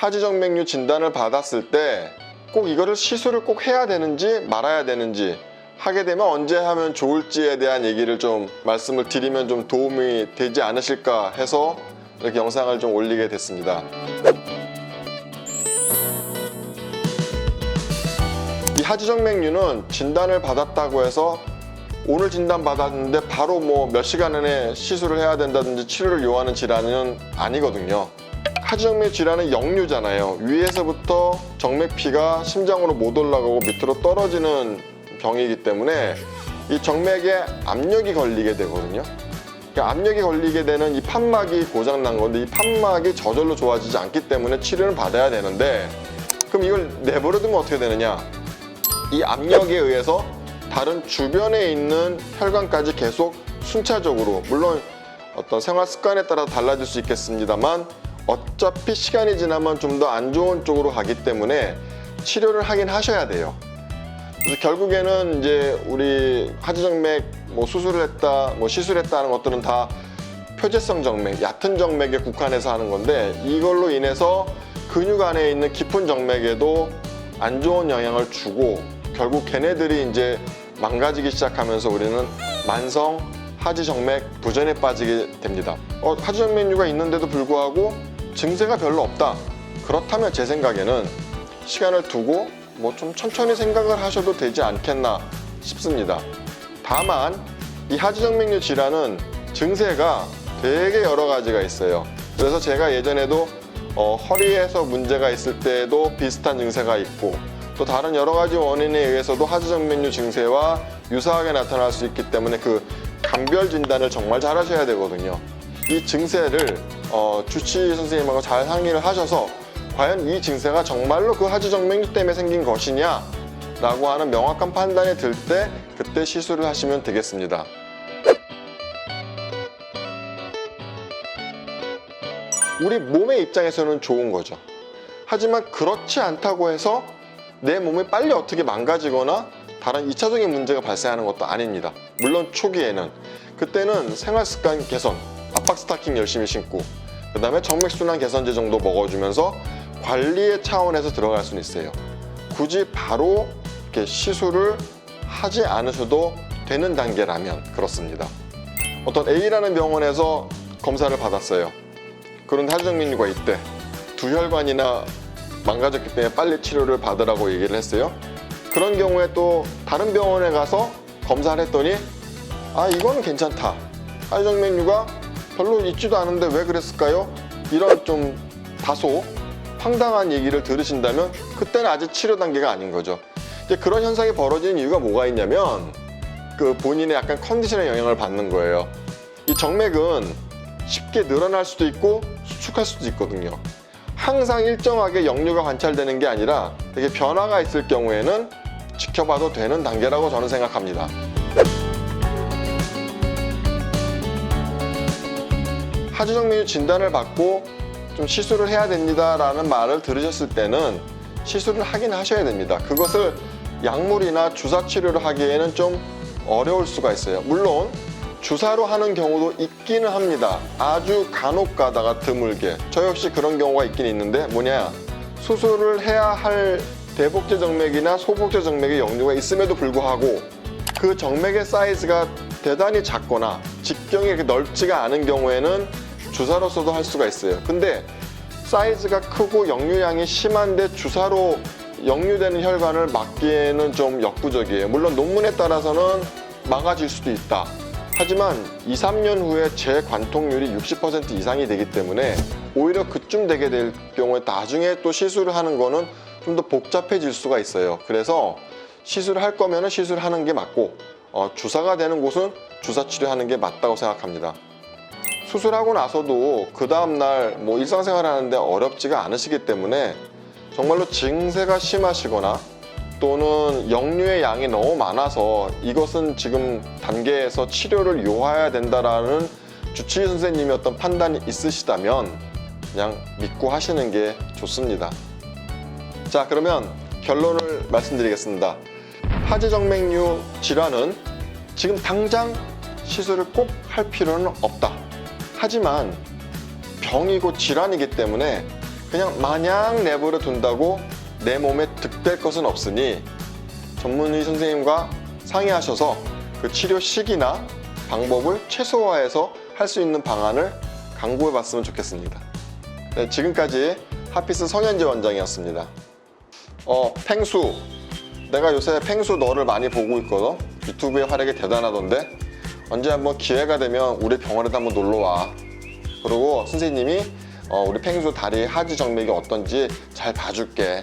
하지정맥류 진단을 받았을 때 꼭 이거를 시술을 꼭 해야 되는지 말아야 되는지, 하게 되면 언제 하면 좋을지에 대한 얘기를 좀 말씀을 드리면 좀 도움이 되지 않으실까 해서 이렇게 영상을 좀 올리게 됐습니다. 이 하지정맥류는 진단을 받았다고 해서 오늘 진단 받았는데 바로 뭐 몇 시간 안에 시술을 해야 된다든지 치료를 요하는 질환은 아니거든요. 하지정맥 질환은 역류잖아요. 위에서부터 정맥피가 심장으로 못 올라가고 밑으로 떨어지는 병이기 때문에 이 정맥에 압력이 걸리게 되거든요. 그러니까 압력이 걸리게 되는 이 판막이 고장난 건데, 이 판막이 저절로 좋아지지 않기 때문에 치료를 받아야 되는데, 그럼 이걸 내버려두면 어떻게 되느냐? 이 압력에 의해서 다른 주변에 있는 혈관까지 계속 순차적으로, 물론 어떤 생활 습관에 따라 달라질 수 있겠습니다만 어차피 시간이 지나면 좀 더 안 좋은 쪽으로 가기 때문에 치료를 하긴 하셔야 돼요. 그래서 결국에는 이제 우리 하지정맥 뭐 수술을 했다, 뭐 시술했다 하는 것들은 다 표재성 정맥, 얕은 정맥에 국한해서 하는 건데, 이걸로 인해서 근육 안에 있는 깊은 정맥에도 안 좋은 영향을 주고 결국 걔네들이 이제 망가지기 시작하면서 우리는 만성 하지정맥 부전에 빠지게 됩니다. 하지정맥류가 있는데도 불구하고 증세가 별로 없다. 그렇다면 제 생각에는 시간을 두고 뭐 좀 천천히 생각을 하셔도 되지 않겠나 싶습니다. 다만 이 하지정맥류 질환은 증세가 되게 여러 가지가 있어요. 그래서 제가 예전에도 허리에서 문제가 있을 때도 비슷한 증세가 있고, 또 다른 여러 가지 원인에 의해서도 하지정맥류 증세와 유사하게 나타날 수 있기 때문에 그 감별 진단을 정말 잘 하셔야 되거든요. 이 증세를 주치의 선생님하고 잘 상의를 하셔서 과연 이 증세가 정말로 그 하지정맥류 때문에 생긴 것이냐 라고 하는 명확한 판단이 들 때 그때 시술을 하시면 되겠습니다. 우리 몸의 입장에서는 좋은 거죠. 하지만 그렇지 않다고 해서 내 몸이 빨리 어떻게 망가지거나 다른 2차적인 문제가 발생하는 것도 아닙니다. 물론 초기에는, 그때는 생활습관 개선, 압박 스타킹 열심히 신고, 그 다음에 정맥순환 개선제 정도 먹어주면서 관리의 차원에서 들어갈 수는 있어요. 굳이 바로 이렇게 시술을 하지 않으셔도 되는 단계라면 그렇습니다. 어떤 A라는 병원에서 검사를 받았어요. 그런 하지정맥류가 있대. 두 혈관이나 망가졌기 때문에 빨리 치료를 받으라고 얘기를 했어요. 그런 경우에 또 다른 병원에 가서 검사를 했더니 이거는 괜찮다, 하지정맥류가 별로 있지도 않은데 왜 그랬을까요? 이런 좀 다소 황당한 얘기를 들으신다면 그때는 아직 치료 단계가 아닌 거죠. 이제 그런 현상이 벌어지는 이유가 뭐가 있냐면 그 본인의 약간 컨디션에 영향을 받는 거예요. 이 정맥은 쉽게 늘어날 수도 있고 수축할 수도 있거든요. 항상 일정하게 역류가 관찰되는 게 아니라 되게 변화가 있을 경우에는 지켜봐도 되는 단계라고 저는 생각합니다. 하지정맥류 진단을 받고 좀 시술을 해야 됩니다 라는 말을 들으셨을 때는 시술을 하긴 하셔야 됩니다. 그것을 약물이나 주사 치료를 하기에는 좀 어려울 수가 있어요. 물론 주사로 하는 경우도 있기는 합니다. 아주 간혹 가다가 드물게. 저 역시 그런 경우가 있긴 있는데, 뭐냐, 수술을 해야 할 대복제 정맥이나 소복제 정맥에 역류가 있음에도 불구하고 그 정맥의 사이즈가 대단히 작거나 직경이 이렇게 넓지가 않은 경우에는 주사로서도 할 수가 있어요. 근데 사이즈가 크고 역류량이 심한데 주사로 역류되는 혈관을 막기에는 좀 역부족이에요. 물론 논문에 따라서는 막아질 수도 있다. 하지만 2, 3년 후에 재관통률이 60% 이상이 되기 때문에 오히려 그쯤 되게 될 경우에 나중에 또 시술을 하는 거는 좀 더 복잡해질 수가 있어요. 그래서 시술을 할 거면 시술하는 게 맞고 주사가 되는 곳은 주사 치료하는 게 맞다고 생각합니다. 수술하고 나서도 그 다음날 뭐 일상생활 하는데 어렵지가 않으시기 때문에 정말로 증세가 심하시거나 또는 역류의 양이 너무 많아서 이것은 지금 단계에서 치료를 요해야 된다라는 주치의 선생님이 어떤 판단이 있으시다면 그냥 믿고 하시는 게 좋습니다. 자, 그러면 결론을 말씀드리겠습니다. 하지정맥류 질환은 지금 당장 시술을 꼭 할 필요는 없다. 하지만 병이고 질환이기 때문에 그냥 마냥 내버려 둔다고 내 몸에 득될 것은 없으니 전문의 선생님과 상의하셔서 그 치료 시기나 방법을 최소화해서 할 수 있는 방안을 강구해 봤으면 좋겠습니다. 네, 지금까지 하피스 성현재 원장이었습니다. 펭수, 내가 요새 펭수 너를 많이 보고 있거든. 유튜브의 활약이 대단하던데 언제 한번 기회가 되면 우리 병원에도 한번 놀러와. 그리고 선생님이 우리 펭수 다리 하지 정맥이 어떤지 잘 봐줄게.